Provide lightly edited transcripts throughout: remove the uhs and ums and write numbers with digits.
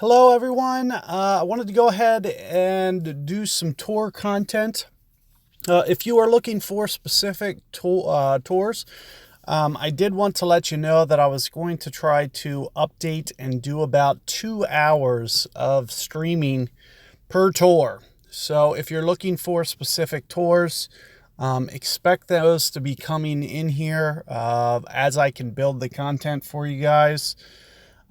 Hello everyone, I wanted to go ahead and do some tour content. If you are looking for specific tours, I did want to let you know that I was going to try to update and do about 2 hours of streaming per tour. So if you're looking for specific tours, expect those to be coming in here as I can build the content for you guys.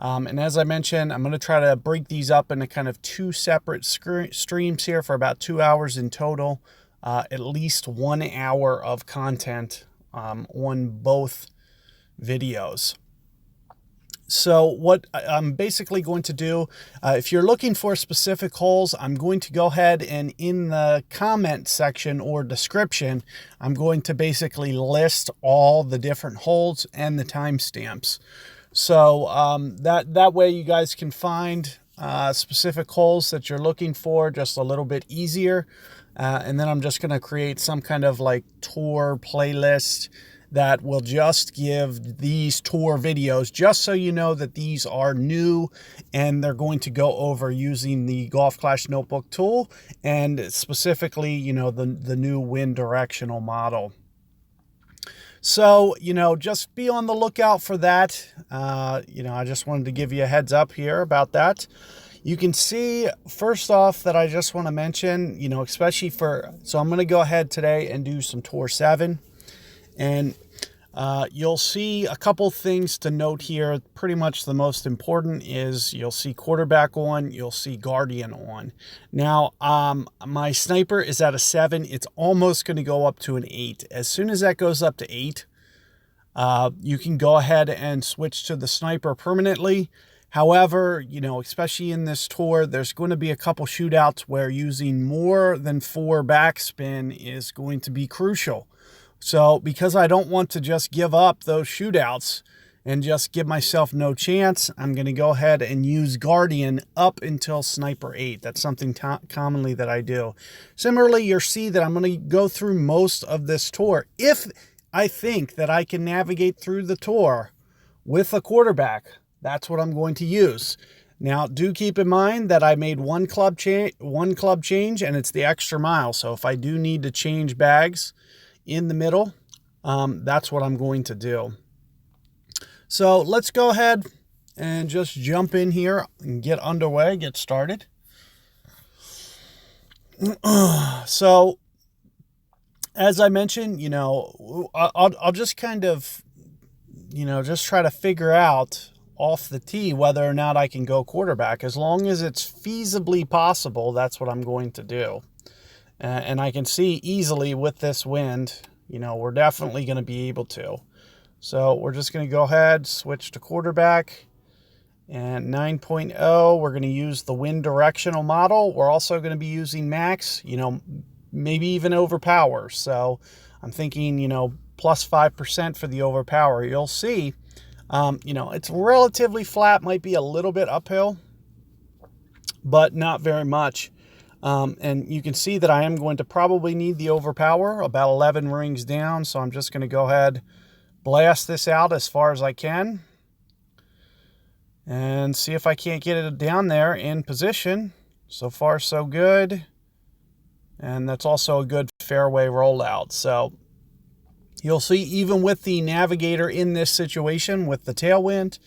And as I mentioned, I'm going to try to break these up into kind of two separate streams here for about 2 hours in total, at least 1 hour of content on both videos. So what I'm basically going to do, if you're looking for specific holes, I'm going to go ahead and in the comment section or description, I'm going to basically list all the different holes and the timestamps. So that way you guys can find specific holes that you're looking for just a little bit easier. And then I'm just going to create some kind of like tour playlist that will just give these tour videos, just so you know that these are new and they're going to go over using the Golf Clash Notebook tool and specifically, you know, the new wind directional model. So, you know, just be on the lookout for that. You know, I just wanted to give you a heads up here about that. You can see, first off, that I just want to mention, you know, especially so I'm going to go ahead today and do some Tour 7. And you'll see a couple things to note here. Pretty much the most important is you'll see quarterback on, you'll see guardian on. Now, my sniper is at a 7. It's almost going to go up to an 8. As soon as that goes up to 8, you can go ahead and switch to the sniper permanently. However, you know, especially in this tour, there's going to be a couple shootouts where using more than 4 backspin is going to be crucial. So because I don't want to just give up those shootouts and just give myself no chance, I'm going to go ahead and use Guardian up until Sniper 8. That's something commonly that I do. Similarly, you'll see that I'm going to go through most of this tour. If I think that I can navigate through the tour with a quarterback, that's what I'm going to use. Now, do keep in mind that I made one club change, and it's the extra mile. So if I do need to change bags in the middle, that's what I'm going to do. So let's go ahead and just jump in here and get underway, get started. So as I mentioned, you know, I'll just kind of, you know, just try to figure out off the tee whether or not I can go quarterback. As long as it's feasibly possible, that's what I'm going to do. And I can see easily with this wind, you know, we're definitely going to be able to. So we're just going to go ahead, switch to quarterback. And 9.0, we're going to use the wind directional model. We're also going to be using max, you know, maybe even overpower. So I'm thinking, you know, plus 5% for the overpower. You'll see, you know, it's relatively flat, might be a little bit uphill, but not very much. And you can see that I am going to probably need the overpower about 11 rings down. So I'm just going to go ahead, blast this out as far as I can and see if I can't get it down there in position. So far, so good. And that's also a good fairway rollout. So you'll see even with the navigator in this situation with the tailwind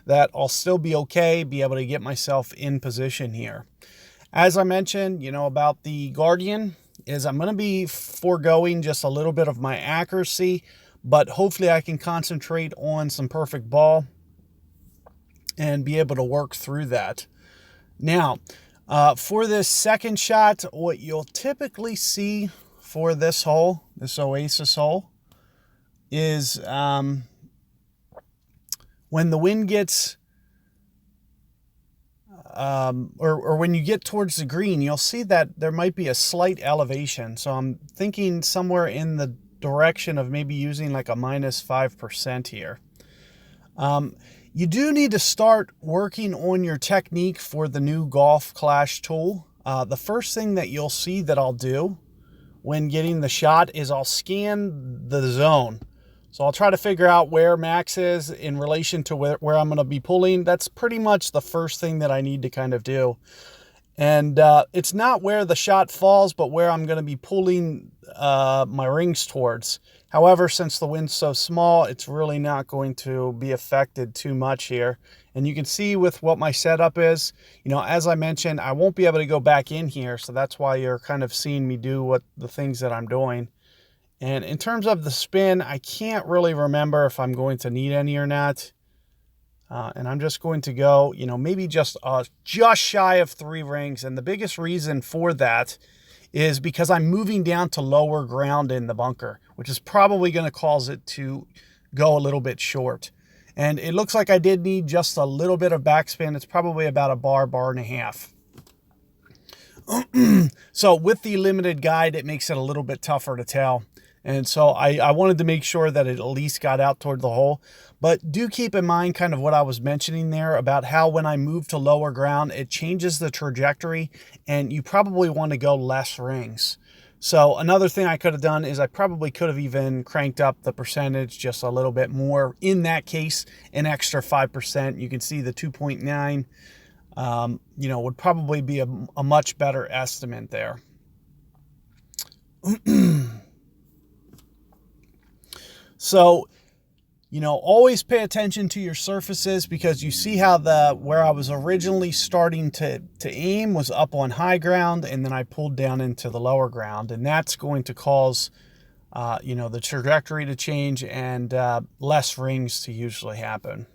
that I'll still be okay, be able to get myself in position here. As I mentioned, you know, about the Guardian is I'm going to be foregoing just a little bit of my accuracy, but hopefully I can concentrate on some perfect ball and be able to work through that. Now, for this second shot, what you'll typically see for this hole, this Oasis hole, is when the wind gets or when you get towards the green, you'll see that there might be a slight elevation. So I'm thinking somewhere in the direction of maybe using like a minus 5% here. You do need to start working on your technique for the new Golf Clash tool. The first thing that you'll see that I'll do when getting the shot is I'll scan the zone. So I'll try to figure out where max is in relation to where I'm going to be pulling. That's pretty much the first thing that I need to kind of do. And it's not where the shot falls, but where I'm going to be pulling my rings towards. However, since the wind's so small, it's really not going to be affected too much here. And you can see with what my setup is, you know, as I mentioned, I won't be able to go back in here. So that's why you're kind of seeing me do the things that I'm doing. And in terms of the spin, I can't really remember if I'm going to need any or not. And I'm just going to go, you know, maybe just shy of 3 rings. And the biggest reason for that is because I'm moving down to lower ground in the bunker, which is probably going to cause it to go a little bit short. And it looks like I did need just a little bit of backspin. It's probably about a bar and a half. So with the limited guide, it makes it a little bit tougher to tell. And so I wanted to make sure that it at least got out toward the hole. But do keep in mind kind of what I was mentioning there about how when I move to lower ground, it changes the trajectory and you probably want to go less rings. So another thing I could have done is I probably could have even cranked up the percentage just a little bit more. In that case, an extra 5%. You can see the 2.9, you know, would probably be a much better estimate there. So, you know, always pay attention to your surfaces because you see how where I was originally starting to aim was up on high ground and then I pulled down into the lower ground, and that's going to cause, you know, the trajectory to change and less rings to usually happen.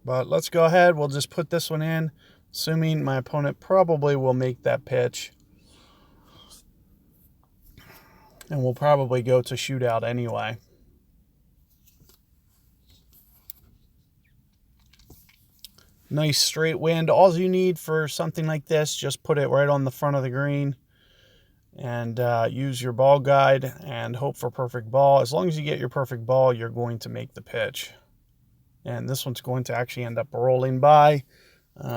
But let's go ahead. We'll just put this one in, assuming my opponent probably will make that pitch. And we'll probably go to shootout anyway. Nice straight wind. All you need for something like this, just put it right on the front of the green and use your ball guide and hope for perfect ball. As long as you get your perfect ball, you're going to make the pitch. And this one's going to actually end up rolling by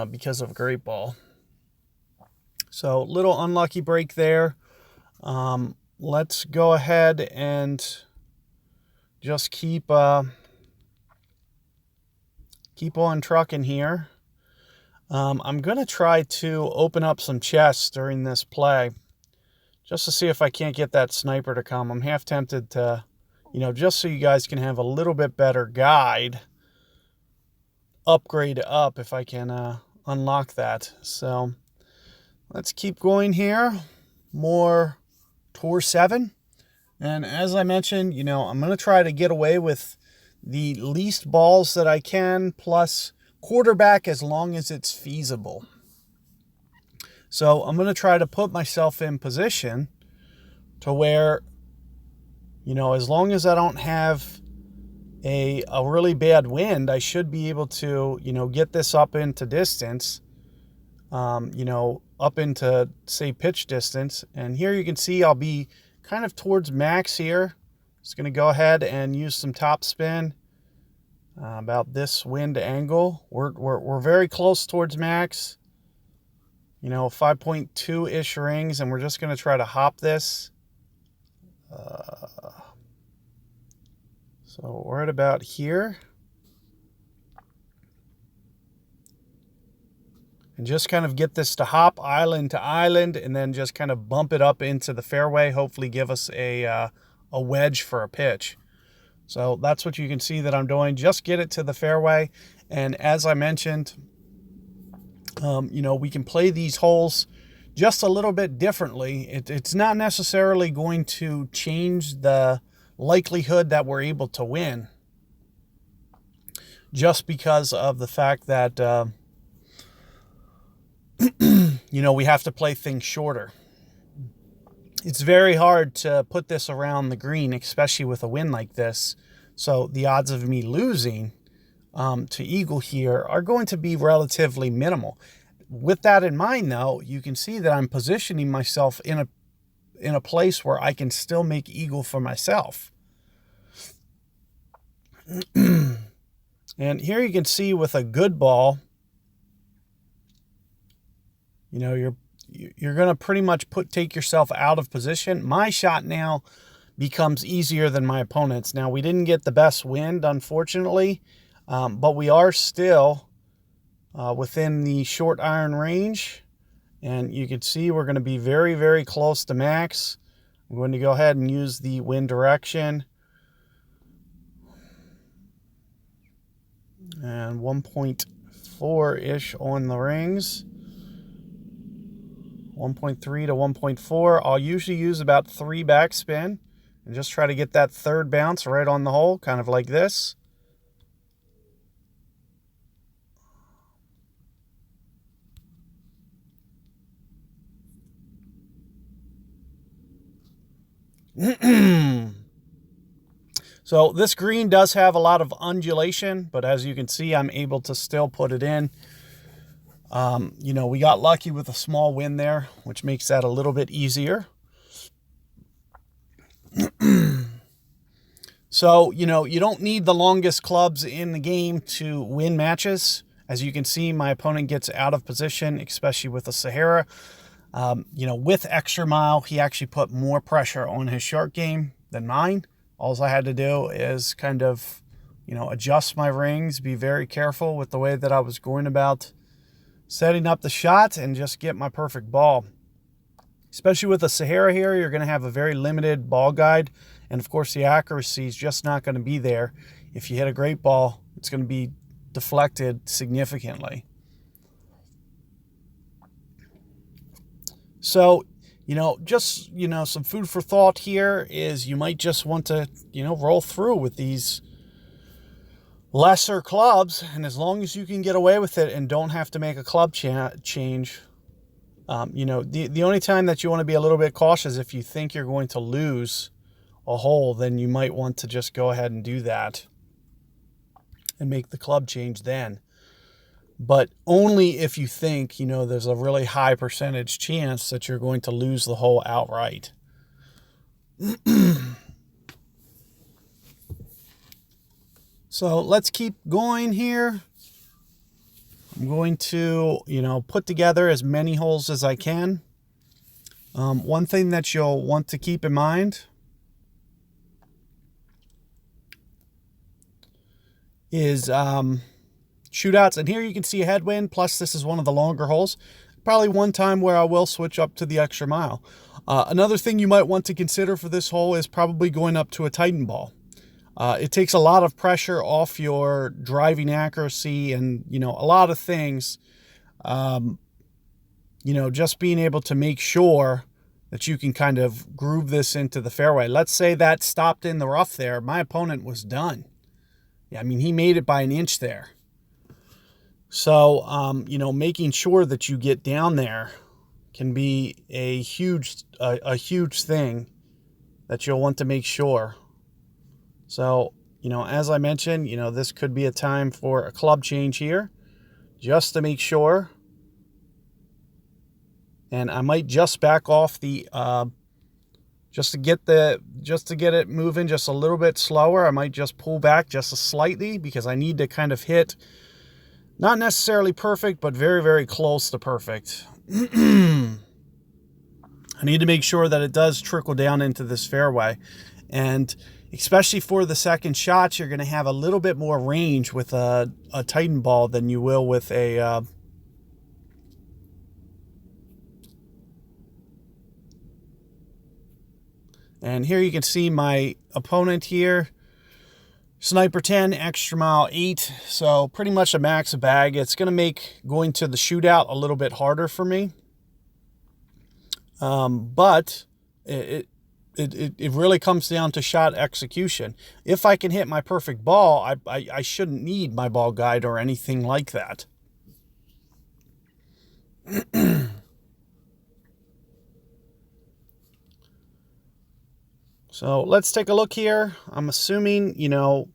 because of a great ball. So little unlucky break there. Let's go ahead and just keep on trucking here. I'm going to try to open up some chests during this play just to see if I can't get that sniper to come. I'm half tempted to, you know, just so you guys can have a little bit better guide, upgrade up if I can unlock that. So let's keep going here. More Tour 7. And as I mentioned, you know, I'm going to try to get away with the least balls that I can, plus quarterback as long as it's feasible. So I'm going to try to put myself in position to where, you know, as long as I don't have a really bad wind, I should be able to, you know, get this up into distance, you know, up into, say, pitch distance. And here you can see I'll be kind of towards max here. Just going to go ahead and use some top spin about this wind angle. We're very close towards max, you know, 5.2-ish rings, and we're just going to try to hop this. So we're at about here. And just kind of get this to hop island to island and then just kind of bump it up into the fairway, hopefully give us a wedge for a pitch. So that's what you can see that I'm doing. Just get it to the fairway. And as I mentioned, you know, we can play these holes just a little bit differently. It's not necessarily going to change the likelihood that we're able to win just because of the fact that you know, we have to play things shorter. It's very hard to put this around the green, especially with a wind like this. So the odds of me losing to eagle here are going to be relatively minimal. With that in mind, though, you can see that I'm positioning myself in a place where I can still make eagle for myself. And here you can see with a good ball, you know, you're going to pretty much take yourself out of position. My shot now becomes easier than my opponent's. Now, we didn't get the best wind, unfortunately, but we are still within the short iron range. And you can see we're going to be very, very close to max. I'm going to go ahead and use the wind direction. And 1.4-ish on the rings. 1.3 to 1.4. I'll usually use about 3 backspin and just try to get that third bounce right on the hole, kind of like this. So this green does have a lot of undulation, but as you can see, I'm able to still put it in. You know, we got lucky with a small wind there, which makes that a little bit easier. So, you know, you don't need the longest clubs in the game to win matches. As you can see, my opponent gets out of position, especially with the Sahara. You know, with extra mile, he actually put more pressure on his short game than mine. All I had to do is kind of, you know, adjust my rings, be very careful with the way that I was going about setting up the shot, and just get my perfect ball. Especially with the Sahara here, you're going to have a very limited ball guide. And of course, the accuracy is just not going to be there. If you hit a great ball, it's going to be deflected significantly. So, you know, just, you know, some food for thought here is you might just want to, you know, roll through with these lesser clubs. And as long as you can get away with it and don't have to make a club change, you know, the only time that you want to be a little bit cautious if you think you're going to lose a hole, then you might want to just go ahead and do that and make the club change then. But only if you think, you know, there's a really high percentage chance that you're going to lose the hole outright. So let's keep going here. I'm going to, you know, put together as many holes as I can. One thing that you'll want to keep in mind is shootouts. And here you can see a headwind, plus this is one of the longer holes. Probably one time where I will switch up to the extra mile. Another thing you might want to consider for this hole is probably going up to a Titan ball. It takes a lot of pressure off your driving accuracy and, you know, a lot of things. You know, just being able to make sure that you can kind of groove this into the fairway. Let's say that stopped in the rough there. My opponent was done. Yeah, I mean, he made it by an inch there. So, you know, making sure that you get down there can be a huge thing that you'll want to make sure. So, you know, as I mentioned, you know, this could be a time for a club change here just to make sure. And I might just back off the, just to get it moving just a little bit slower. I might just pull back just slightly because I need to kind of hit, not necessarily perfect, but very, very close to perfect. I need to make sure that it does trickle down into this fairway. And especially for the second shots, you're going to have a little bit more range with a Titan ball than you will with a and here you can see my opponent here, Sniper 10, extra mile 8, so pretty much a max bag. It's going to make going to the shootout a little bit harder for me, but it really comes down to shot execution. If I can hit my perfect ball, I shouldn't need my ball guide or anything like that. So let's take a look here. I'm assuming, you know,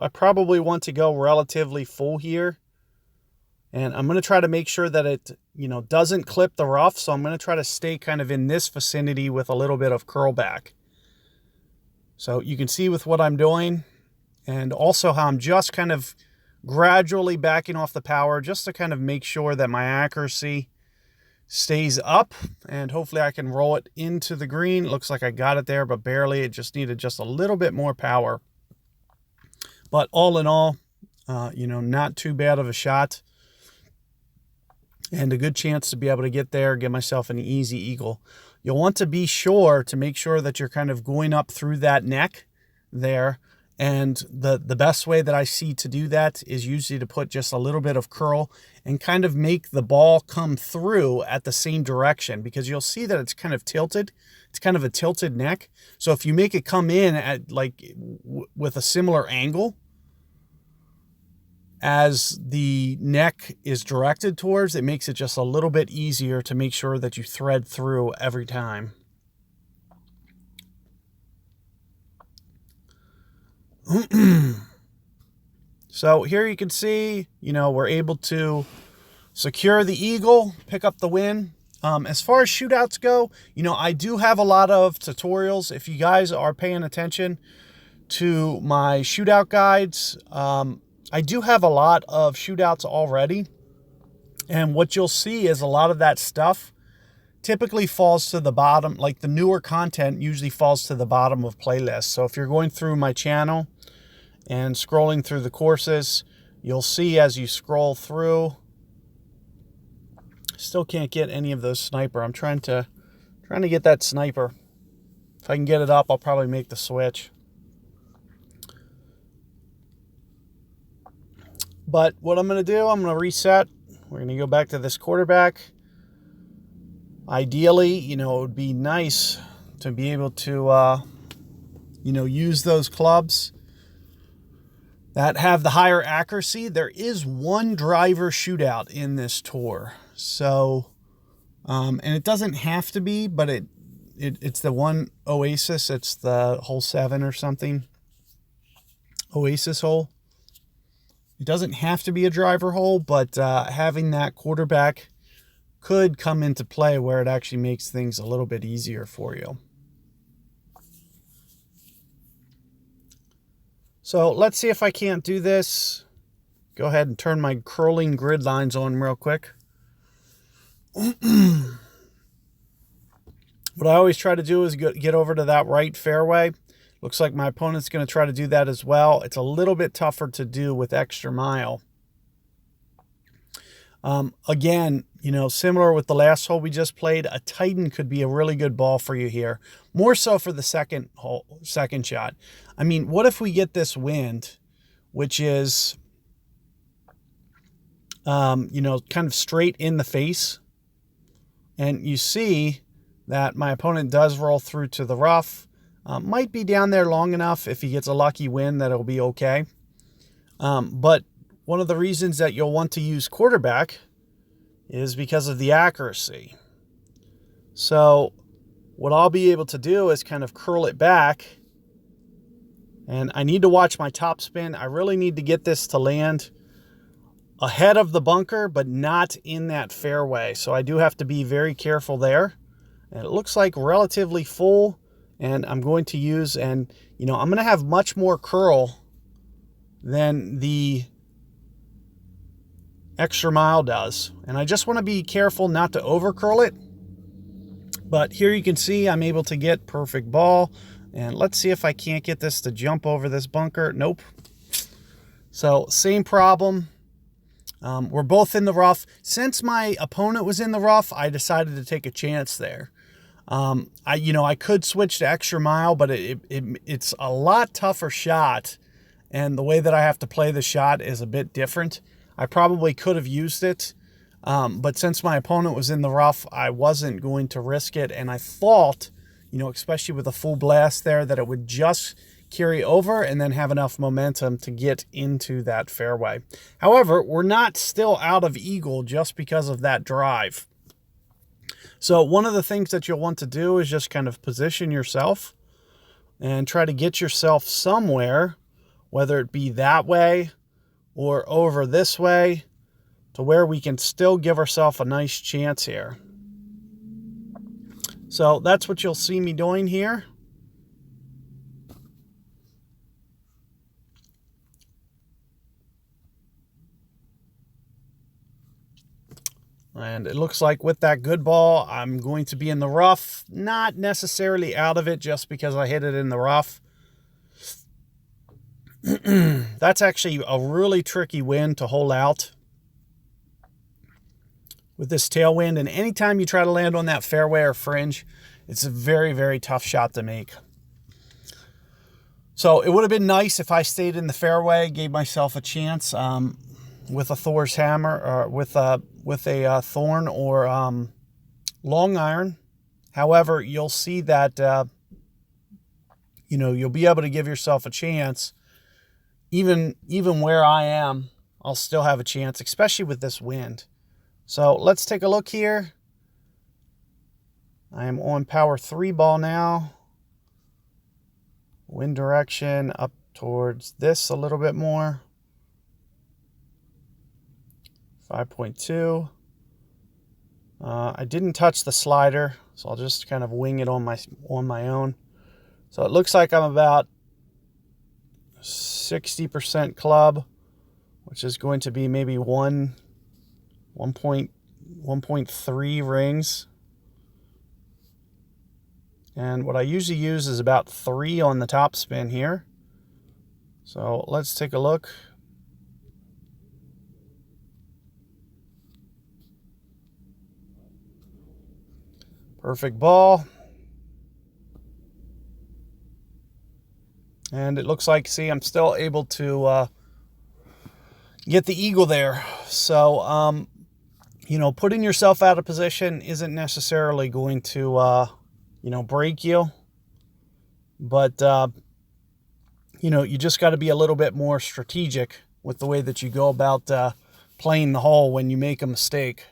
I probably want to go relatively full here. And I'm going to try to make sure that it, you know, doesn't clip the rough. So I'm going to try to stay kind of in this vicinity with a little bit of curl back. So you can see with what I'm doing, and also how I'm just kind of gradually backing off the power just to kind of make sure that my accuracy stays up, and hopefully I can roll it into the green. It looks like I got it there, but barely. It just needed just a little bit more power. But all in all, not too bad of a shot, and a good chance to be able to get there, get myself an easy eagle. You'll want to be sure to make sure that you're kind of going up through that neck there. And the best way that I see to do that is usually to put just a little bit of curl and kind of make the ball come through at the same direction, because you'll see that it's kind of tilted. It's kind of a tilted neck. So if you make it come in at with a similar angle as the neck is directed towards, it makes it just a little bit easier to make sure that you thread through every time. So here you can see, we're able to secure the eagle, pick up the win. As far as shootouts go, I do have a lot of tutorials. If you guys are paying attention to my shootout guides, I do have a lot of shootouts already. And what you'll see is a lot of that stuff typically falls to the bottom. Like the newer content usually falls to the bottom of playlists. So if you're going through my channel and scrolling through the courses, you'll see as you scroll through, still can't get any of those sniper. I'm trying to get that sniper. If I can get it up, I'll probably make the switch. But what I'm going to do, I'm going to reset. We're going to go back to this quarterback. Ideally, it would be nice to be able to, use those clubs that have the higher accuracy. There is one driver shootout in this tour. So, and it doesn't have to be, but it's the one Oasis. It's the hole 7 or something. Oasis hole. It doesn't have to be a driver hole, but having that quarterback could come into play where it actually makes things a little bit easier for you. So let's see if I can't do this. Go ahead and turn my curling grid lines on real quick. What I always try to do is get over to that right fairway. Looks like my opponent's going to try to do that as well. It's a little bit tougher to do with extra mile. Again, similar with the last hole we just played, a Titan could be a really good ball for you here. More so for the second shot. I mean, what if we get this wind, which is, kind of straight in the face, and you see that my opponent does roll through to the rough. Might be down there long enough if he gets a lucky wind that it'll be okay. But one of the reasons that you'll want to use quarterback is because of the accuracy. So what I'll be able to do is kind of curl it back. And I need to watch my topspin. I really need to get this to land ahead of the bunker, but not in that fairway. So I do have to be very careful there. And it looks like relatively full. And I'm going to use, I'm going to have much more curl than the extra mile does. And I just want to be careful not to over curl it. But here you can see I'm able to get perfect ball. And let's see if I can't get this to jump over this bunker. Nope. So same problem. We're both in the rough. Since my opponent was in the rough, I decided to take a chance there. I could switch to extra mile, but it's a lot tougher shot. And the way that I have to play the shot is a bit different. I probably could have used it. But since my opponent was in the rough, I wasn't going to risk it. And I thought, especially with a full blast there, that it would just carry over and then have enough momentum to get into that fairway. However, we're not still out of eagle just because of that drive. So one of the things that you'll want to do is just kind of position yourself and try to get yourself somewhere, whether it be that way or over this way, to where we can still give ourselves a nice chance here. So that's what you'll see me doing here. And it looks like with that good ball, I'm going to be in the rough, not necessarily out of it just because I hit it in the rough. That's actually a really tricky wind to hold out with this tailwind. And anytime you try to land on that fairway or fringe, it's a very, very tough shot to make. So it would have been nice if I stayed in the fairway, gave myself a chance with a Thor's hammer, or with a thorn or long iron. However, you'll see that you'll be able to give yourself a chance. Even where I am, I'll still have a chance, especially with this wind. So let's take a look here. I am on power 3 ball now. Wind direction up towards this a little bit more. 5.2. I didn't touch the slider, so I'll just kind of wing it on my own. So it looks like I'm about 60% club, which is going to be maybe 1.3 rings. And what I usually use is about 3 on the top spin here. So let's take a look. Perfect ball. And it looks like, see, I'm still able to get the eagle there. So, putting yourself out of position isn't necessarily going to break you. But, you just got to be a little bit more strategic with the way that you go about playing the hole when you make a mistake.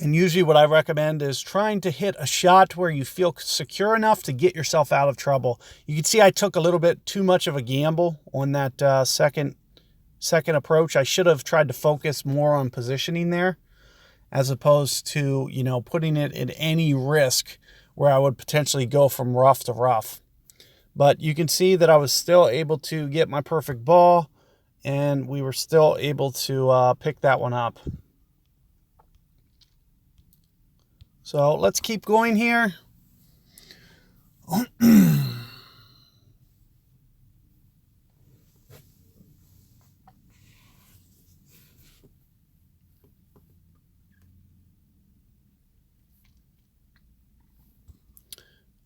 And usually what I recommend is trying to hit a shot where you feel secure enough to get yourself out of trouble. You can see I took a little bit too much of a gamble on that second approach. I should have tried to focus more on positioning there, as opposed to, putting it at any risk where I would potentially go from rough to rough. But you can see that I was still able to get my perfect ball, and we were still able to pick that one up. So let's keep going here.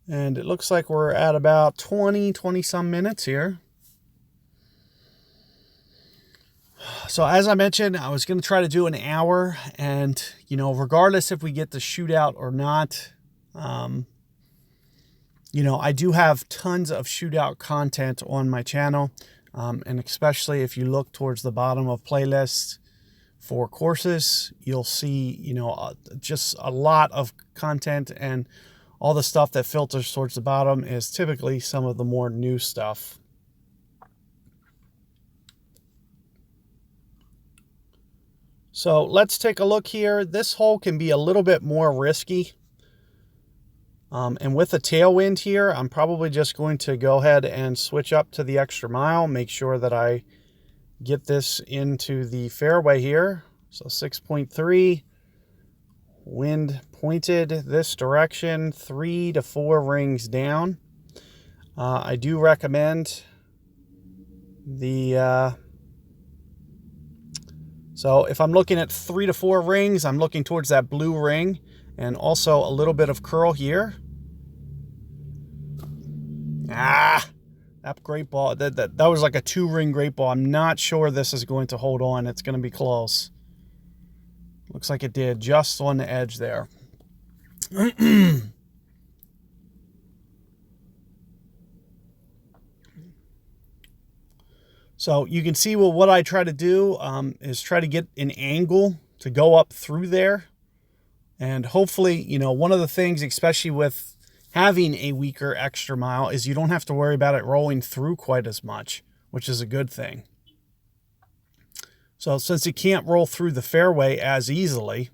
And it looks like we're at about 20 some minutes here. So as I mentioned, I was going to try to do an hour, and, regardless if we get the shootout or not, I do have tons of shootout content on my channel. And especially if you look towards the bottom of playlists for courses, you'll see, just a lot of content, and all the stuff that filters towards the bottom is typically some of the more new stuff. So let's take a look here. This hole can be a little bit more risky. And with the tailwind here, I'm probably just going to go ahead and switch up to the extra mile. Make sure that I get this into the fairway here. So 6.3. Wind pointed this direction, 3 to 4 rings down. I do recommend the... So if I'm looking at 3 to 4 rings, I'm looking towards that blue ring, and also a little bit of curl here. That great ball, that was like a 2-ring great ball. I'm not sure this is going to hold on. It's going to be close. Looks like it did, just on the edge there. So you can see, well, what I try to do is try to get an angle to go up through there. And hopefully, one of the things, especially with having a weaker extra mile, is you don't have to worry about it rolling through quite as much, which is a good thing. So since it can't roll through the fairway as easily,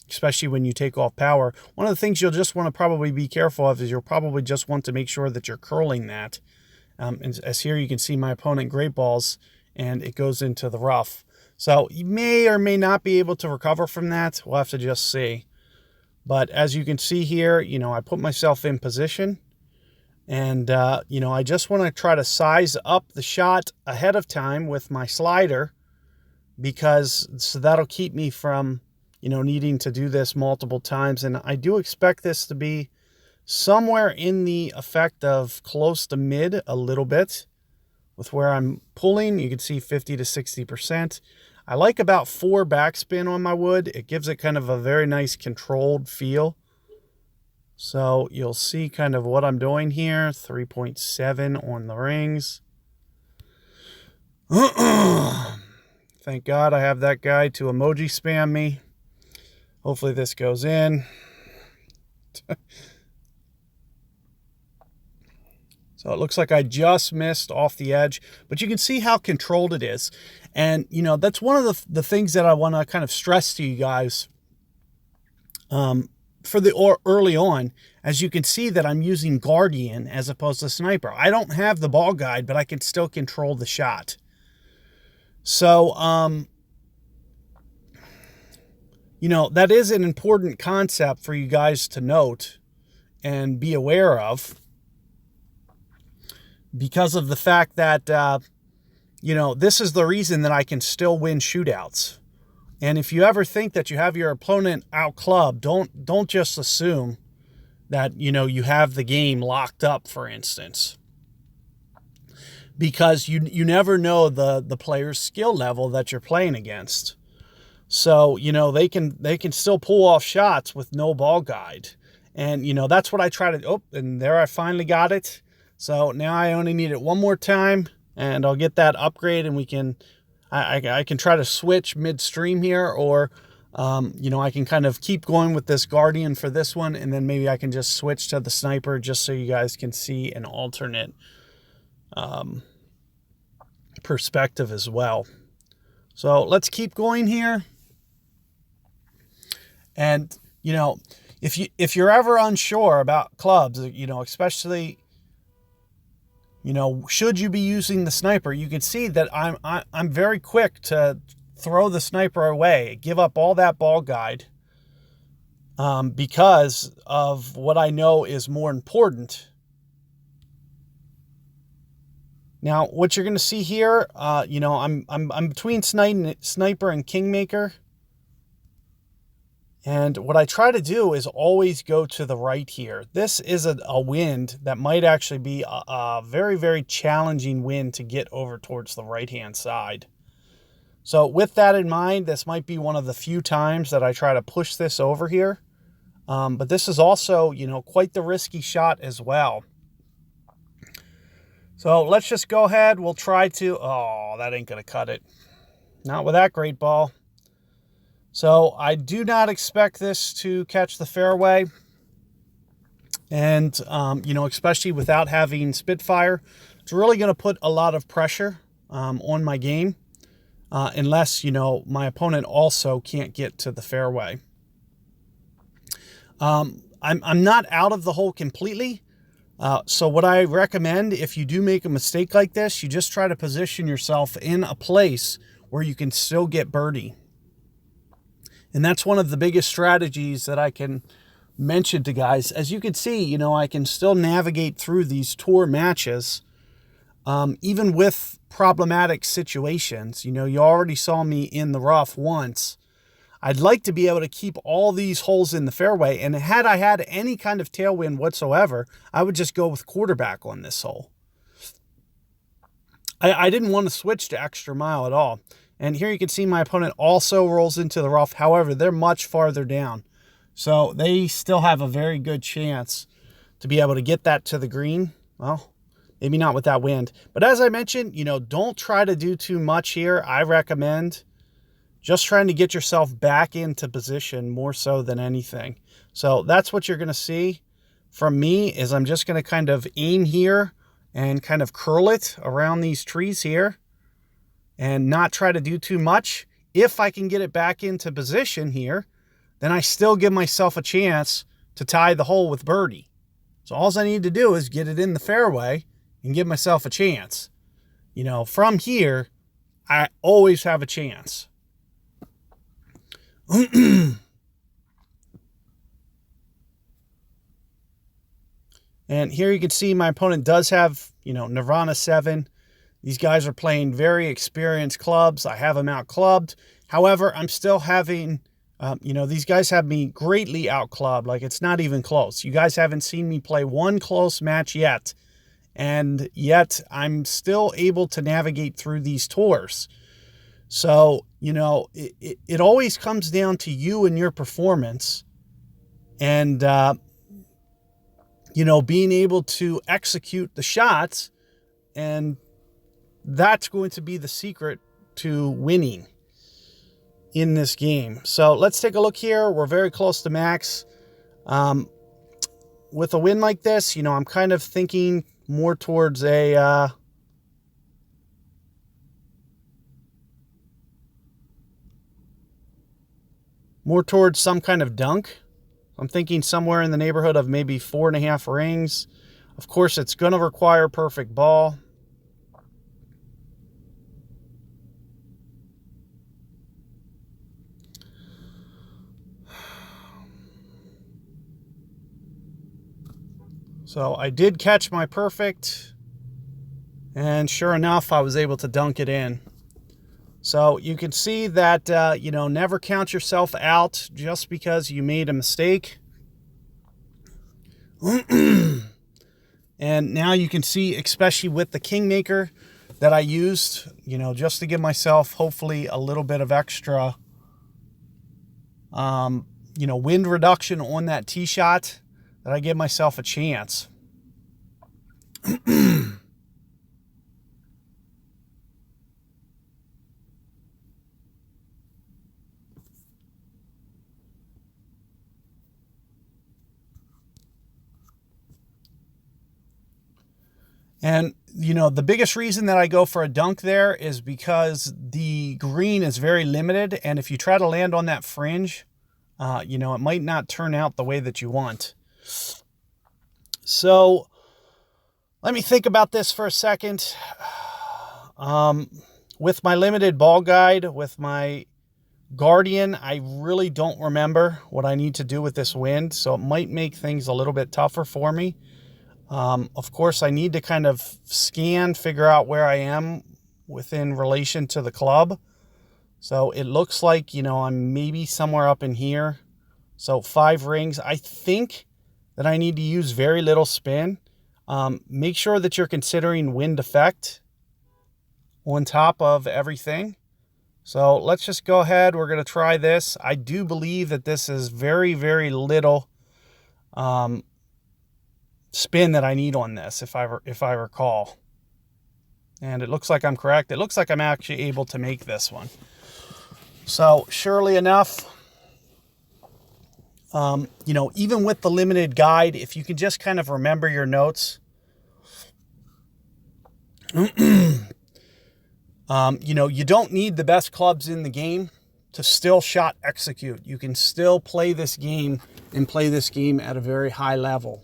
especially when you take off power, one of the things you'll just want to probably be careful of is you'll probably just want to make sure that you're curling that. As here you can see my opponent great balls, and it goes into the rough. So you may or may not be able to recover from that. We'll have to just see. But as you can see here, I put myself in position. And, I just want to try to size up the shot ahead of time with my slider, because so that'll keep me from, needing to do this multiple times. And I do expect this to be somewhere in the effect of close to mid a little bit with where I'm pulling. You can see 50 to 60%. I like about 4 backspin on my wood. It gives it kind of a very nice controlled feel. So you'll see kind of what I'm doing here. 3.7 on the rings. Thank God I have that guy to emoji spam me. Hopefully this goes in. So it looks like I just missed off the edge, but you can see how controlled it is. And, that's one of the things that I want to kind of stress to you guys for the early on. As you can see that I'm using Guardian as opposed to Sniper. I don't have the ball guide, but I can still control the shot. So, that is an important concept for you guys to note and be aware of, because of the fact that, this is the reason that I can still win shootouts. And if you ever think that you have your opponent out club, don't just assume that, you have the game locked up, for instance. Because you never know the player's skill level that you're playing against. So, they can still pull off shots with no ball guide. And, that's what I try to, and there I finally got it. So now I only need it one more time, and I'll get that upgrade, and I can try to switch midstream here, or, I can kind of keep going with this Guardian for this one, and then maybe I can just switch to the Sniper just so you guys can see an alternate perspective as well. So let's keep going here. And, if you're ever unsure about clubs, especially, should you be using the Sniper, you can see that I'm very quick to throw the Sniper away, give up all that ball guide, because of what I know is more important. Now, what you're going to see here, I'm between Sniper and Kingmaker. And what I try to do is always go to the right here. This is a wind that might actually be a very, very challenging wind to get over towards the right-hand side. So with that in mind, this might be one of the few times that I try to push this over here. But this is also, quite the risky shot as well. So let's just go ahead. We'll try to... Oh, that ain't going to cut it. Not with that great ball. So I do not expect this to catch the fairway. And, especially without having Spitfire, it's really going to put a lot of pressure on my game. Unless, my opponent also can't get to the fairway. I'm not out of the hole completely. So what I recommend, if you do make a mistake like this, you just try to position yourself in a place where you can still get birdie. And that's one of the biggest strategies that I can mention to guys. As you can see, I can still navigate through these tour matches, even with problematic situations. You already saw me in the rough once. I'd like to be able to keep all these holes in the fairway. And had I had any kind of tailwind whatsoever, I would just go with quarterback on this hole. I didn't want to switch to extra mile at all. And here you can see my opponent also rolls into the rough. However, they're much farther down. So they still have a very good chance to be able to get that to the green. Well, maybe not with that wind. But as I mentioned, don't try to do too much here. I recommend just trying to get yourself back into position more so than anything. So that's what you're going to see from me, is I'm just going to kind of aim here and kind of curl it around these trees here. And not try to do too much. If I can get it back into position here, then I still give myself a chance to tie the hole with birdie. So all I need to do is get it in the fairway and give myself a chance. From here, I always have a chance. And here you can see my opponent does have, Nirvana 7. These guys are playing very experienced clubs. I have them out clubbed. However, I'm still having, these guys have me greatly out clubbed. Like, it's not even close. You guys haven't seen me play one close match yet. And yet I'm still able to navigate through these tours. So, it always comes down to you and your performance. And, being able to execute the shots. And that's going to be the secret to winning in this game. So let's take a look here. We're very close to max. With a win like this, I'm kind of thinking more towards some kind of dunk. I'm thinking somewhere in the neighborhood of maybe 4.5 rings. Of course, it's going to require perfect ball. So I did catch my perfect, and sure enough, I was able to dunk it in. So you can see that, never count yourself out just because you made a mistake. And now you can see, especially with the Kingmaker that I used, just to give myself hopefully a little bit of extra, wind reduction on that tee shot, that I give myself a chance. And, the biggest reason that I go for a dunk there is because the green is very limited. And if you try to land on that fringe, it might not turn out the way that you want. So let me think about this for a second. With my limited ball guide, with my Guardian, I really don't remember what I need to do with this wind. So it might make things a little bit tougher for me. Of course, I need to kind of figure out where I am within relation to the club. So it looks like, I'm maybe somewhere up in here. So 5 rings. I think that I need to use very little spin. Make sure that you're considering wind effect on top of everything. So let's just go ahead. We're going to try this. I do believe that this is very, very little spin that I need on this, if I recall. And it looks like I'm correct. It looks like I'm actually able to make this one. So surely enough, even with the limited guide, if you can just kind of remember your notes, you don't need the best clubs in the game to still shot execute. You can still play this game and play this game at a very high level.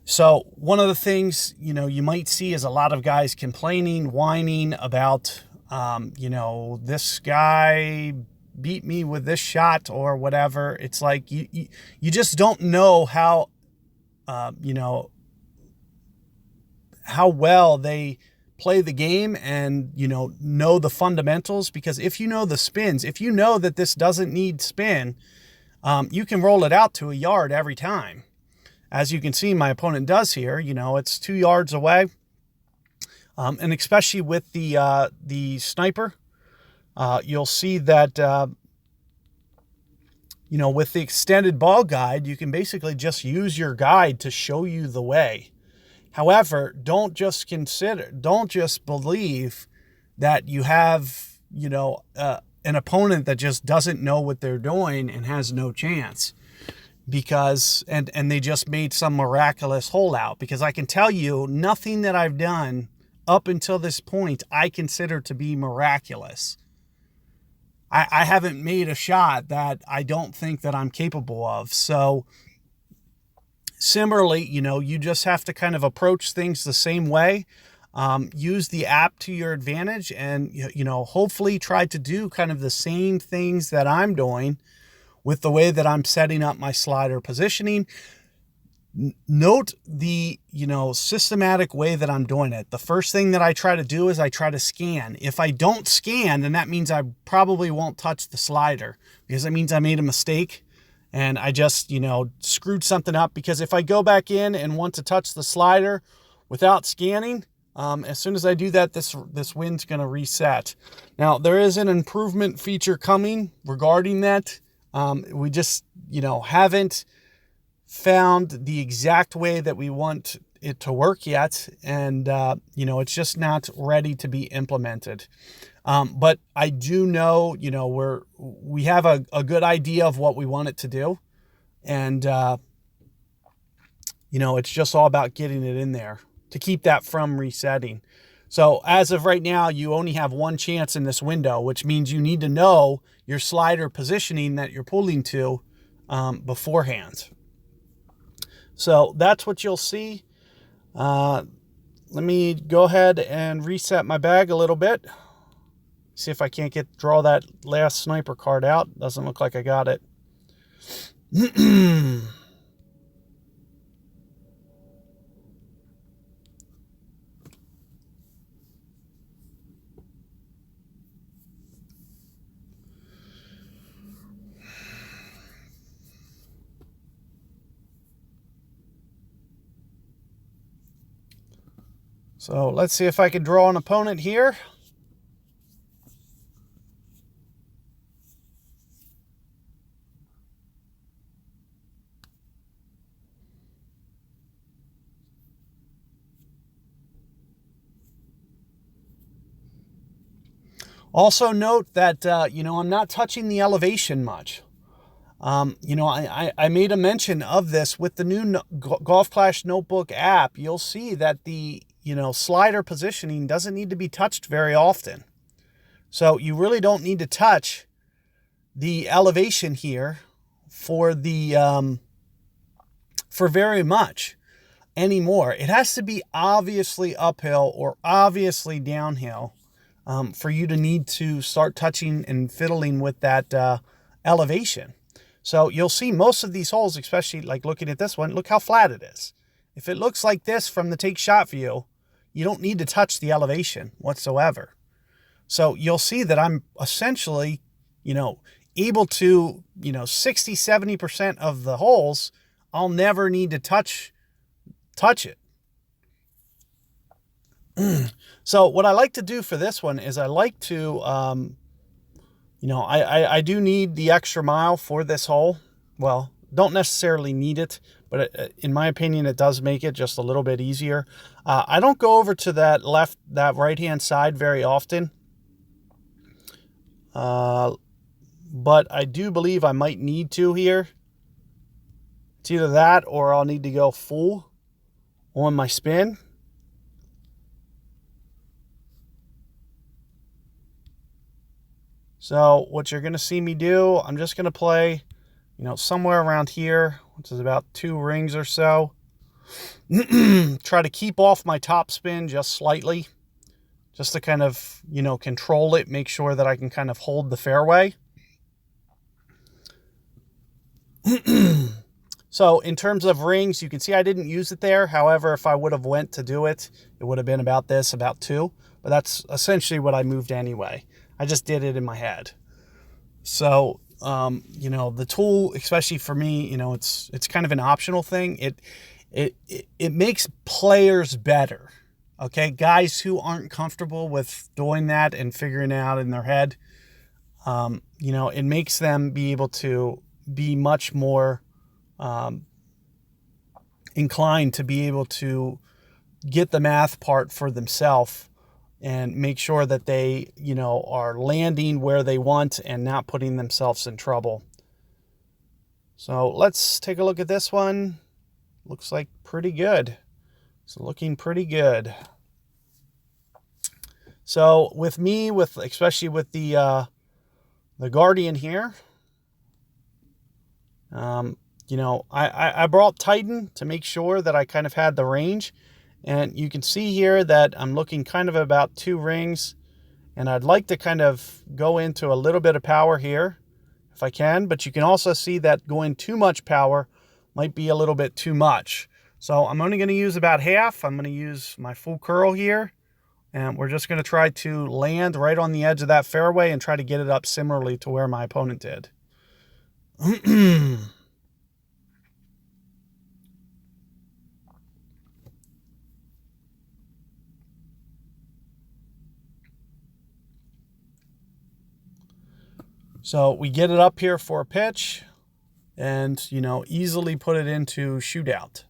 So one of the things, you might see is a lot of guys complaining, whining about, this guy beat me with this shot or whatever. It's like, you just don't know how, how well they play the game and, know the fundamentals. Because if you know the spins, if you know that this doesn't need spin, you can roll it out to a yard every time. As you can see, my opponent does here. It's 2 yards away. And especially with the sniper, you'll see that, with the extended ball guide, you can basically just use your guide to show you the way. However, don't just believe that you have, an opponent that just doesn't know what they're doing and has no chance. Because, and they just made some miraculous hole out. Because I can tell you, nothing that I've done up until this point, I consider to be miraculous. I haven't made a shot that I don't think that I'm capable of. So, similarly, you just have to kind of approach things the same way. use the app to your advantage and, hopefully try to do kind of the same things that I'm doing with the way that I'm setting up my slider positioning. Note the, systematic way that I'm doing it. The first thing that I try to do is I try to scan. If I don't scan, then that means I probably won't touch the slider, because that means I made a mistake and I just, screwed something up. Because if I go back in and want to touch the slider without scanning, as soon as I do that, this wind's going to reset. Now, there is an improvement feature coming regarding that. We just, haven't found the exact way that we want it to work yet. And, it's just not ready to be implemented. But I do know, we have a good idea of what we want it to do. And, it's just all about getting it in there to keep that from resetting. So as of right now, you only have one chance in this window, which means you need to know your slider positioning that you're pulling to beforehand. So that's what you'll see. Let me go ahead and reset my bag a little bit. See if I can't draw that last sniper card out. Doesn't look like I got it. So let's see if I can draw an opponent here. Also note that, I'm not touching the elevation much. I made a mention of this with the new Golf Clash Notebook app. You'll see that the, slider positioning doesn't need to be touched very often. So you really don't need to touch the elevation here for the, for very much anymore. It has to be obviously uphill or obviously downhill for you to need to start touching and fiddling with that elevation. So you'll see most of these holes, especially like looking at this one, look how flat it is. If it looks like this from the take shot view, you don't need to touch the elevation whatsoever. So you'll see that I'm essentially, able to, 60, 70% of the holes, I'll never need to touch it. So what I like to do for this one is I like to, I do need the extra mile for this hole. Well, don't necessarily need it, but in my opinion, it does make it just a little bit easier. I don't go over to that right-hand side very often. But I do believe I might need to here. It's either that or I'll need to go full on my spin. So what you're going to see me do, I'm just going to play, somewhere around here, which is about 2 rings or so. Try to keep off my top spin just slightly, just to kind of, control it, make sure that I can kind of hold the fairway. So in terms of rings, you can see I didn't use it there. However, if I would have went to do it, it would have been about 2. But that's essentially what I moved anyway. I just did it in my head. So, the tool, especially for me, it's kind of an optional thing. It makes players better. Okay. Guys who aren't comfortable with doing that and figuring it out in their head, it makes them be able to be much more, inclined to be able to get the math part for themselves and make sure that they, are landing where they want and not putting themselves in trouble. So let's take a look at this one. Looks like pretty good. It's looking pretty good. So with me, especially with the Guardian here, I brought Titan to make sure that I kind of had the range. And you can see here that I'm looking kind of about 2 rings, and I'd like to kind of go into a little bit of power here if I can, but you can also see that going too much power might be a little bit too much. So I'm only going to use about half. I'm going to use my full curl here, and we're just going to try to land right on the edge of that fairway and try to get it up similarly to where my opponent did. So we get it up here for a pitch and, easily put it into shootout.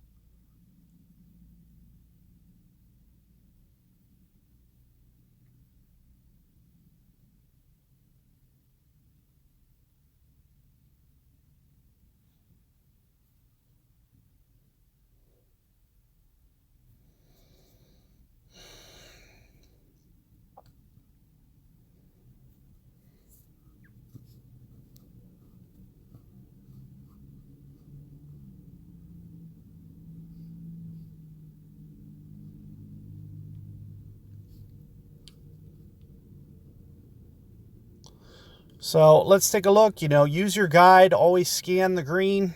So let's take a look. Use your guide, always scan the green.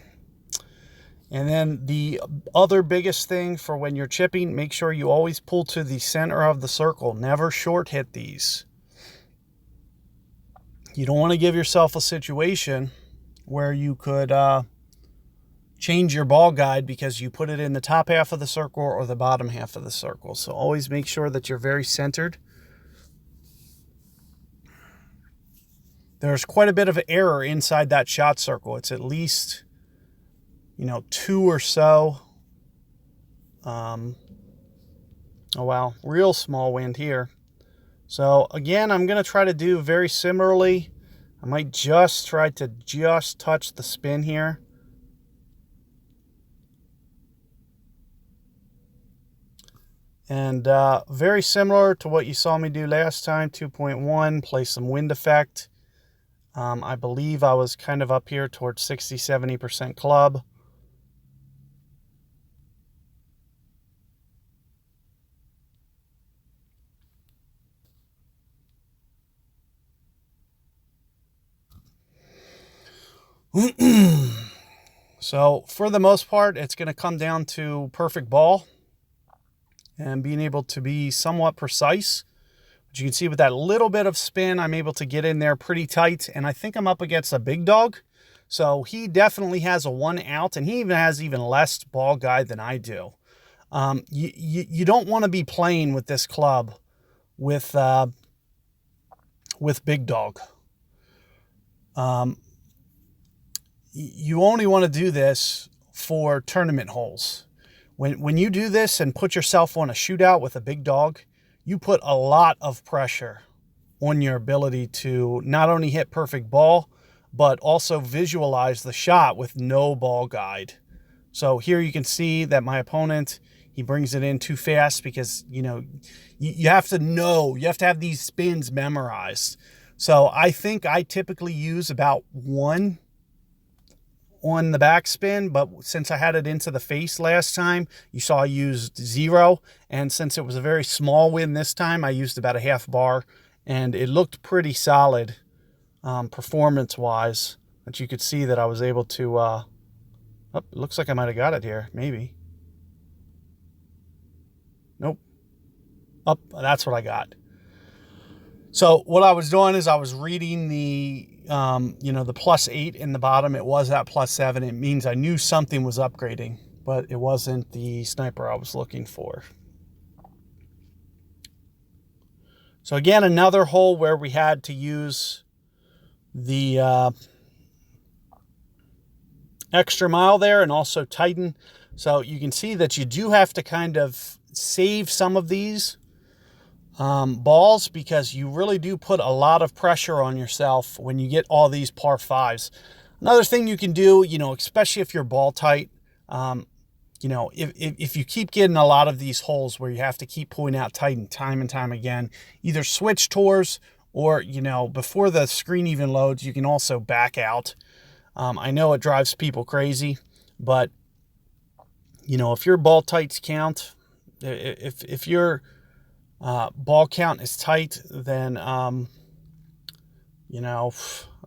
And then the other biggest thing for when you're chipping, make sure you always pull to the center of the circle. Never short hit these. You don't want to give yourself a situation where you could change your ball guide because you put it in the top half of the circle or the bottom half of the circle. So always make sure that you're very centered. There's quite a bit of error inside that shot circle. It's at least, 2 or so. Oh, wow. Real small wind here. So, again, I'm going to try to do very similarly. I might just try to touch the spin here. And very similar to what you saw me do last time, 2.1, play some wind effect. I believe I was kind of up here towards 60-70% club. So for the most part, it's going to come down to perfect ball and being able to be somewhat precise. But you can see with that little bit of spin, I'm able to get in there pretty tight. And I think I'm up against a big dog. So he definitely has a 1 out, and he even has even less ball guide than I do. You don't want to be playing with this club with big dog. You only want to do this for tournament holes. When you do this and put yourself on a shootout with a big dog, you put a lot of pressure on your ability to not only hit perfect ball, but also visualize the shot with no ball guide. So here you can see that my opponent, he brings it in too fast because, you have to have these spins memorized. So I think I typically use about 1 on the backspin, but since I had it into the face last time, you saw I used 0. And since it was a very small wind this time, I used about a half bar, and it looked pretty solid performance-wise. But you could see that I was able to, it looks like I might have got it here, maybe. Nope. That's what I got. So what I was doing is I was reading the, the +8 in the bottom. It was at +7. It means I knew something was upgrading, but it wasn't the sniper I was looking for. So again, another hole where we had to use the extra mile there and also tighten. So you can see that you do have to kind of save some of these balls because you really do put a lot of pressure on yourself when you get all these par 5s. Another thing you can do, especially if you're ball tight, if you keep getting a lot of these holes where you have to keep pulling out tight time and time again, either switch tours or, before the screen even loads, you can also back out. I know it drives people crazy, but, if your ball tights count, if your ball count is tight, then you know,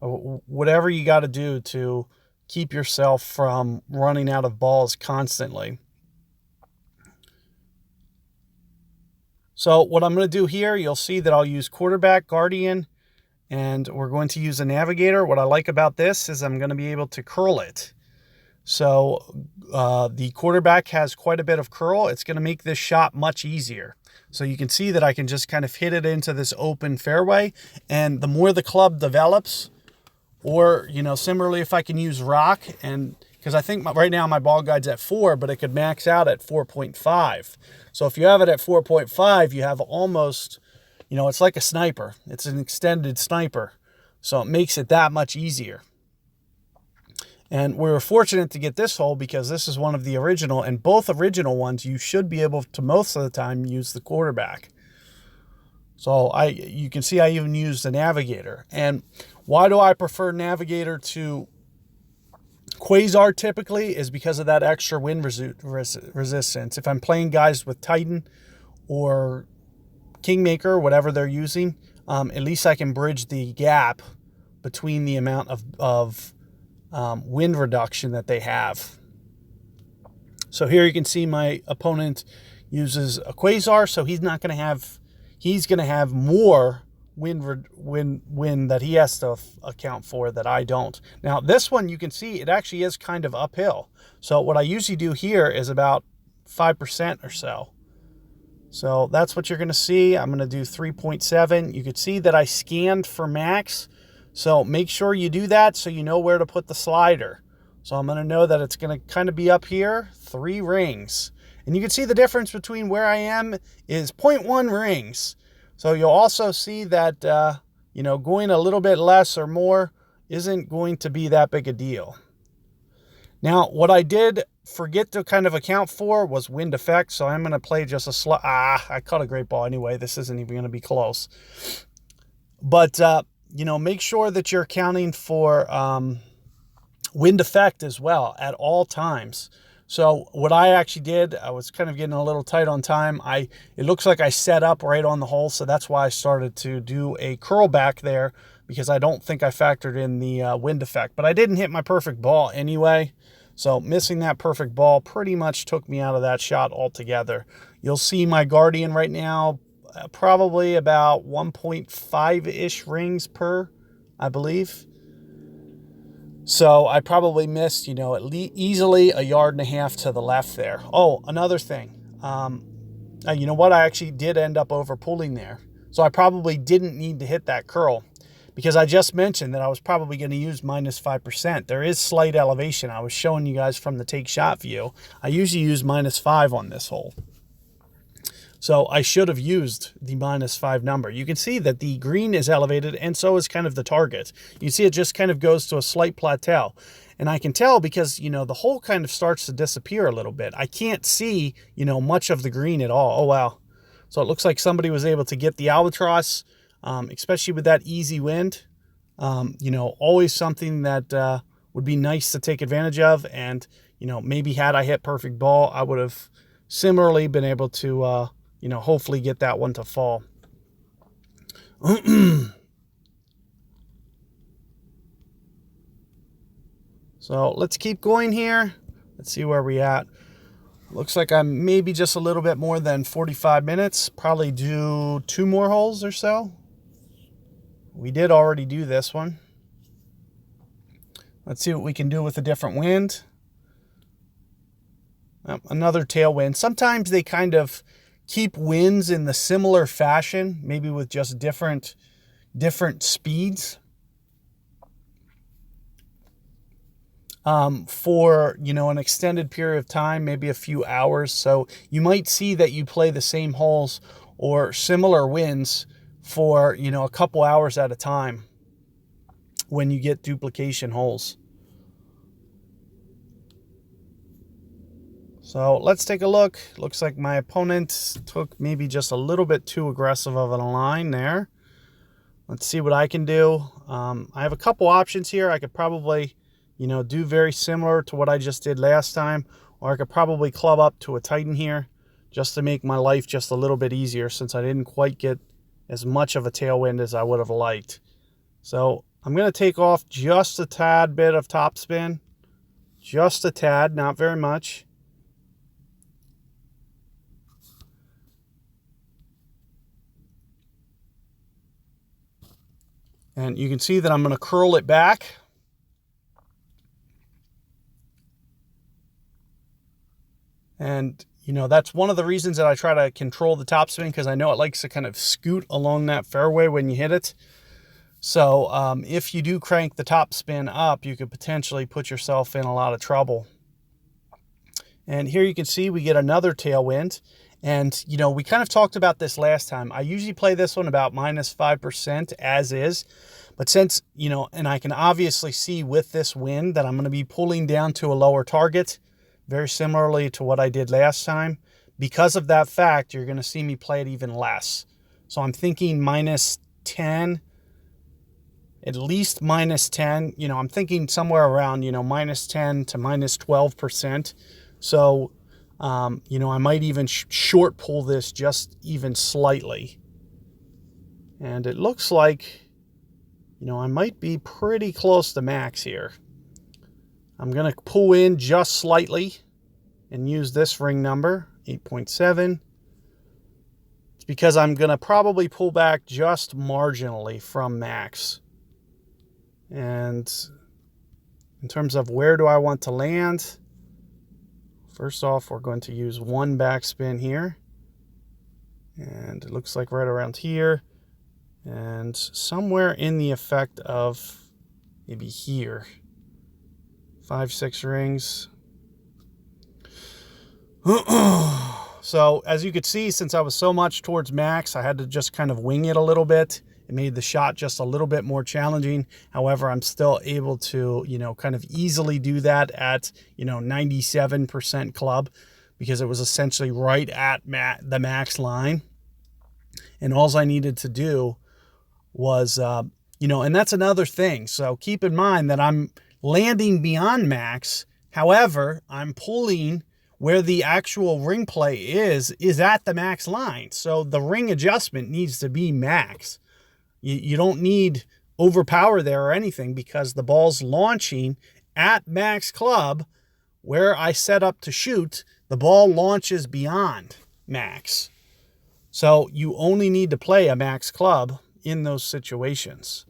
whatever you got to do to keep yourself from running out of balls constantly. So what I'm going to do here, you'll see that I'll use quarterback, guardian, and we're going to use a navigator. What I like about this is I'm going to be able to curl it. So the quarterback has quite a bit of curl. It's going to make this shot much easier. So you can see that I can just kind of hit it into this open fairway. And the more the club develops, or, you know, similarly, if I can use rock, and because I think right now my ball guide's at 4, but it could max out at 4.5. So if you have it at 4.5, you have almost, you know, it's like a sniper. It's an extended sniper. So it makes it that much easier. And we were fortunate to get this hole because this is one of the original, and both original ones, you should be able to most of the time use the quarterback. So you can see I even used the navigator. And why do I prefer navigator to quasar typically is because of that extra wind resistance. If I'm playing guys with Titan or Kingmaker, whatever they're using, at least I can bridge the gap between the amount of wind reduction that they have. So here you can see my opponent uses a quasar, so he's going to have more wind that he has to account for that I don't. Now this one, you can see it actually is kind of uphill. So what I usually do here is about 5% or so. So that's what you're going to see. I'm going to do 3.7. You could see that I scanned for max. So make sure you do that so you know where to put the slider. So I'm going to know that it's going to kind of be up here, 3 rings. And you can see the difference between where I am is 0.1 rings. So you'll also see that, you know, going a little bit less or more isn't going to be that big a deal. Now, what I did forget to kind of account for was wind effect. So I'm going to play just a I caught a great ball anyway. This isn't even going to be close. But, you know, make sure that you're accounting for wind effect as well at all times. So what I actually did, I was kind of getting a little tight on time. It looks like I set up right on the hole, so that's why I started to do a curl back there, because I don't think I factored in the wind effect. But I didn't hit my perfect ball anyway, so missing that perfect ball pretty much took me out of that shot altogether. You'll see my Guardian right now, probably about 1.5-ish rings per, I believe. So I probably missed, you know, easily 1.5 yards to the left there. Oh, another thing. You know what? I actually did end up over pulling there. So I probably didn't need to hit that curl, because I just mentioned that I was probably going to use minus 5%. There is slight elevation. I was showing you guys from the take shot view. I usually use minus 5 on this hole. So I should have used the minus 5 number. You can see that the green is elevated, and so is kind of the target. You see it just kind of goes to a slight plateau. And I can tell because, you know, the hole kind of starts to disappear a little bit. I can't see, you know, much of the green at all. Oh, wow. So it looks like somebody was able to get the albatross, especially with that easy wind. You know, always something that would be nice to take advantage of. And, you know, maybe had I hit perfect ball, I would have similarly been able to, you know, hopefully get that one to fall. So let's keep going here. Let's see where we're at. Looks like I'm maybe just a little bit more than 45 minutes. Probably do 2 more holes or so. We did already do this one. Let's see what we can do with a different wind. Another tailwind. Sometimes they kind of keep winds in the similar fashion, maybe with just different speeds. For, you know, an extended period of time, maybe a few hours. So you might see that you play the same holes or similar winds for, you know, a couple hours at a time when you get duplication holes. So let's take a look. Looks like my opponent took maybe just a little bit too aggressive of a line there. Let's see what I can do. I have a couple options here. I could probably, you know, do very similar to what I just did last time, or I could probably club up to a Titan here. just to make my life just a little bit easier, since I didn't quite get as much of a tailwind as I would have liked. So I'm going to take off just a tad bit of topspin, just a tad, not very much. And you can see that I'm going to curl it back. And, you know, that's one of the reasons that I try to control the topspin, because I know it likes to kind of scoot along that fairway when you hit it. So if you do crank the topspin up, you could potentially put yourself in a lot of trouble. And here you can see we get another tailwind. And, you know, we kind of talked about this last time. I usually play this one about -5% as is. But since, you know, and I can obviously see with this wind that I'm going to be pulling down to a lower target, very similarly to what I did last time. Because of that fact, you're going to see me play it even less. So I'm thinking -10, at least -10. You know, I'm thinking somewhere around, you know, -10 to -12%. So, you know, I might even short pull this just even slightly. And it looks like, you know, I might be pretty close to max here. I'm going to pull in just slightly and use this ring number, 8.7. It's because I'm going to probably pull back just marginally from max. And in terms of where do I want to land, first off, we're going to use one backspin here. And it looks like right around here. And somewhere in the effect of maybe here. 5, 6 rings. So as you could see, since I was so much towards max, I had to just kind of wing it a little bit. It made the shot just a little bit more challenging. However, I'm still able to, you know, kind of easily do that at, you know, 97% club, because it was essentially right at the max line. And all I needed to do was, you know, and that's another thing. So keep in mind that I'm landing beyond max. However, I'm pulling where the actual ring play is at the max line. So the ring adjustment needs to be max. You don't need overpower there or anything, because the ball's launching at max club. Where I set up to shoot, the ball launches beyond max. So you only need to play a max club in those situations.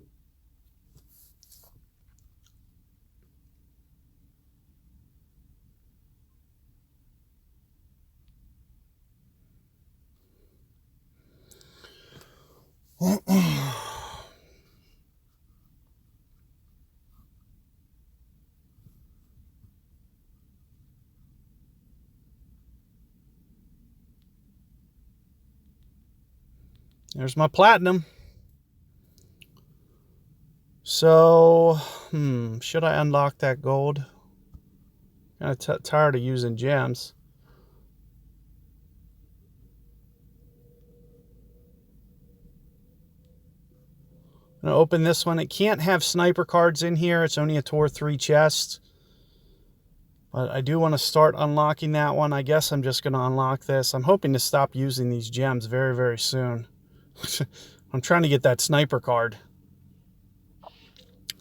There's my platinum. So, should I unlock that gold? Kind of tired of using gems. I'm going to open this one. It can't have sniper cards in here. It's only a Tour 3 chest. But I do want to start unlocking that one. I guess I'm just going to unlock this. I'm hoping to stop using these gems very, very soon. I'm trying to get that sniper card.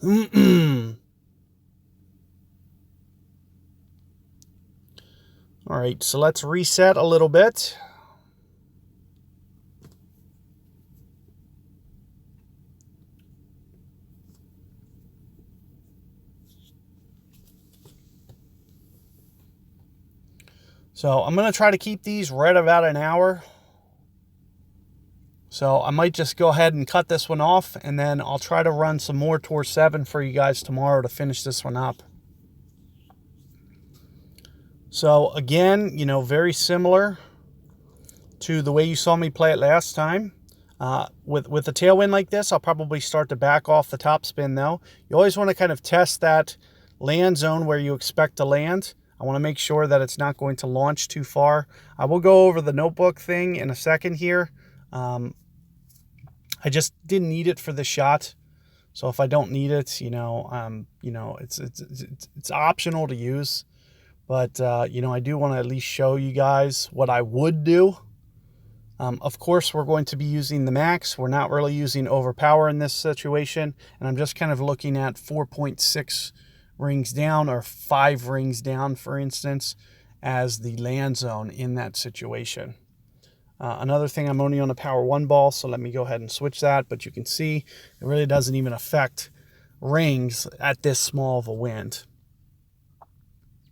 All right, so let's reset a little bit. So I'm going to try to keep these right about an hour. So I might just go ahead and cut this one off, and then I'll try to run some more Tour 7 for you guys tomorrow to finish this one up. So again, you know, very similar to the way you saw me play it last time. With a tailwind like this, I'll probably start to back off the topspin though. You always want to kind of test that land zone where you expect to land. I want to make sure that it's not going to launch too far. I will go over the notebook thing in a second here. I just didn't need it for the shot. So if I don't need it, it's optional to use. But, you know, I do want to at least show you guys what I would do. Of course, we're going to be using the max. We're not really using overpower in this situation. And I'm just kind of looking at 4.6 rings down or 5 rings down, for instance, as the land zone in that situation. Another thing, I'm only on a power 1 ball, so let me go ahead and switch that. But you can see it really doesn't even affect rings at this small of a wind.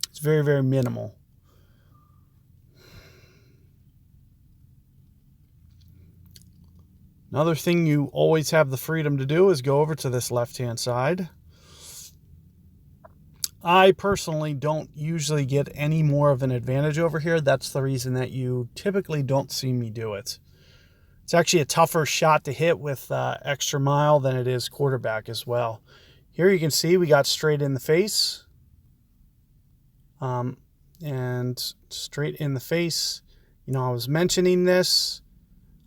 It's very, very minimal. Another thing you always have the freedom to do is go over to this left-hand side. I personally don't usually get any more of an advantage over here. That's the reason that you typically don't see me do it. It's actually a tougher shot to hit with extra mile than it is quarterback as well. Here you can see we got straight in the face. And straight in the face. You know, I was mentioning this.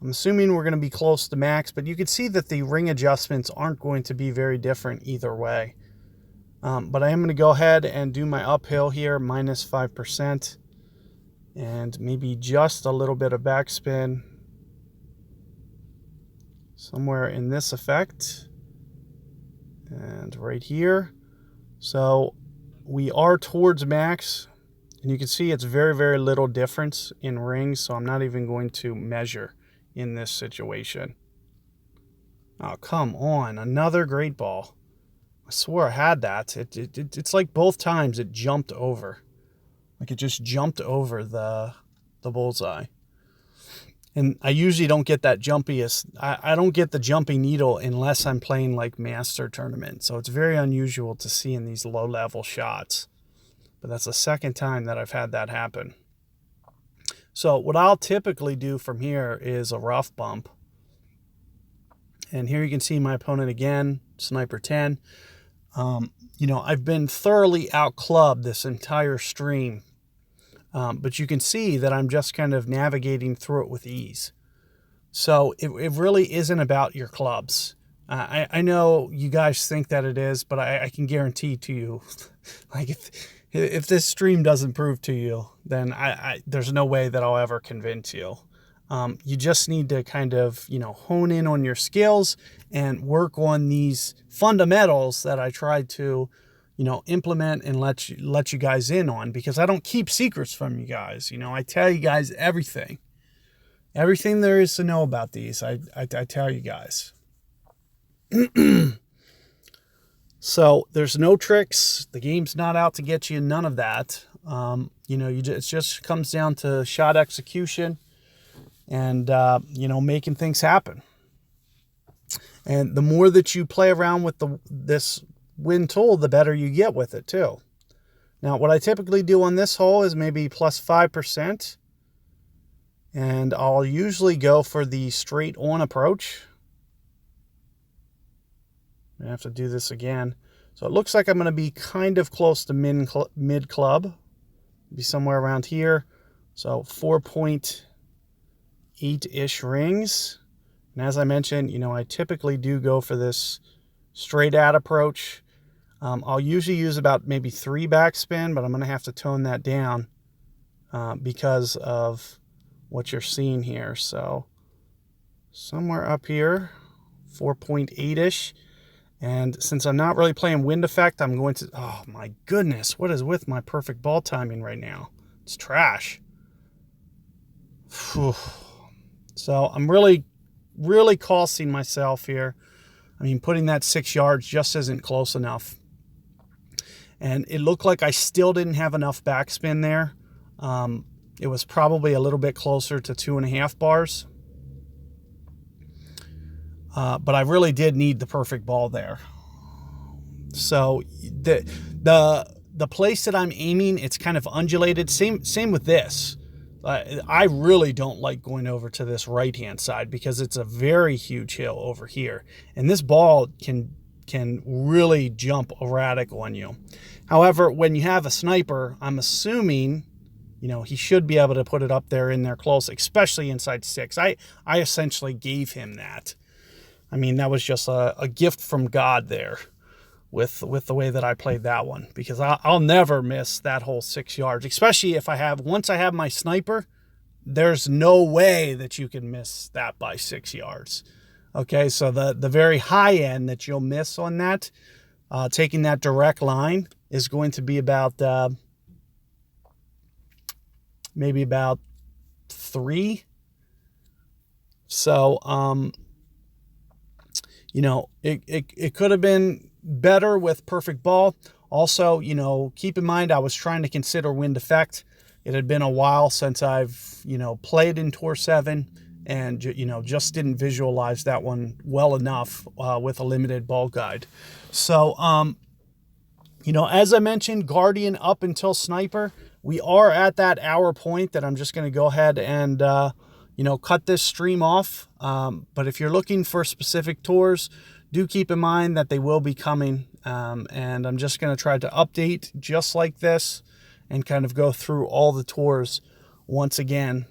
I'm assuming we're going to be close to max, but you can see that the ring adjustments aren't going to be very different either way. But I am going to go ahead and do my uphill here, minus 5%, and maybe just a little bit of backspin somewhere in this effect, and right here. So we are towards max, and you can see it's very, very little difference in rings, so I'm not even going to measure in this situation. Oh, come on, another great ball. I swore I had that. It's like both times it jumped over. Like it just jumped over the bullseye. And I usually don't get that jumpiest. I don't get the jumpy needle unless I'm playing like master tournament. So it's very unusual to see in these low level shots. But that's the second time that I've had that happen. So what I'll typically do from here is a rough bump. And here you can see my opponent again, Sniper 10. You know, I've been thoroughly out-clubbed this entire stream. But you can see that I'm just kind of navigating through it with ease. So it really isn't about your clubs. I know you guys think that it is, but I can guarantee to you, like if this stream doesn't prove to you, then there's no way that I'll ever convince you. You just need to kind of, you know, hone in on your skills and work on these fundamentals that I tried to, you know, implement and let you guys in on, because I don't keep secrets from you guys. You know, I tell you guys everything there is to know about these. I tell you guys. So there's no tricks. The game's not out to get you. None of that. You know, it just comes down to shot execution and, you know, making things happen. And the more that you play around with this wind tool, the better you get with it too. Now, what I typically do on this hole is maybe plus 5%. And I'll usually go for the straight on approach. I have to do this again. So it looks like I'm going to be kind of close to mid club. Be somewhere around here. So 4.8-ish rings. And as I mentioned, you know, I typically do go for this straight out approach. I'll usually use about maybe 3 backspin, but I'm going to have to tone that down because of what you're seeing here. So somewhere up here, 4.8-ish. And since I'm not really playing wind effect, I'm going to, oh my goodness, what is with my perfect ball timing right now? It's trash. Whew. So I'm really costing myself here. I mean, putting that 6 yards just isn't close enough. And it looked like I still didn't have enough backspin there. It was probably a little bit closer to 2.5 bars. But I really did need the perfect ball there. So the place that I'm aiming, it's kind of undulated. Same with this. I really don't like going over to this right-hand side because it's a very huge hill over here. And this ball can really jump erratic on you. However, when you have a sniper, I'm assuming, you know, he should be able to put it up there in there close, especially inside 6. I essentially gave him that. I mean, that was just a gift from God there. with the way that I played that one, because I'll never miss that whole 6 yards, especially if once I have my sniper, there's no way that you can miss that by 6 yards. Okay, so the very high end that you'll miss on that, taking that direct line, is going to be about maybe about 3. So, you know, it could have been better with perfect ball. Also, you know, keep in mind, I was trying to consider wind effect. It had been a while since I've, you know, played in Tour 7, and, you know, just didn't visualize that one well enough with a limited ball guide. So, you know, as I mentioned, Guardian up until Sniper, we are at that hour point that I'm just going to go ahead and, you know, cut this stream off. But if you're looking for specific tours, do keep in mind that they will be coming. And I'm just going to try to update just like this and kind of go through all the tours once again.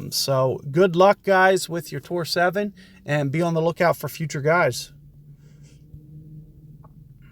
So good luck, guys, with your Tour 7, and be on the lookout for future guys.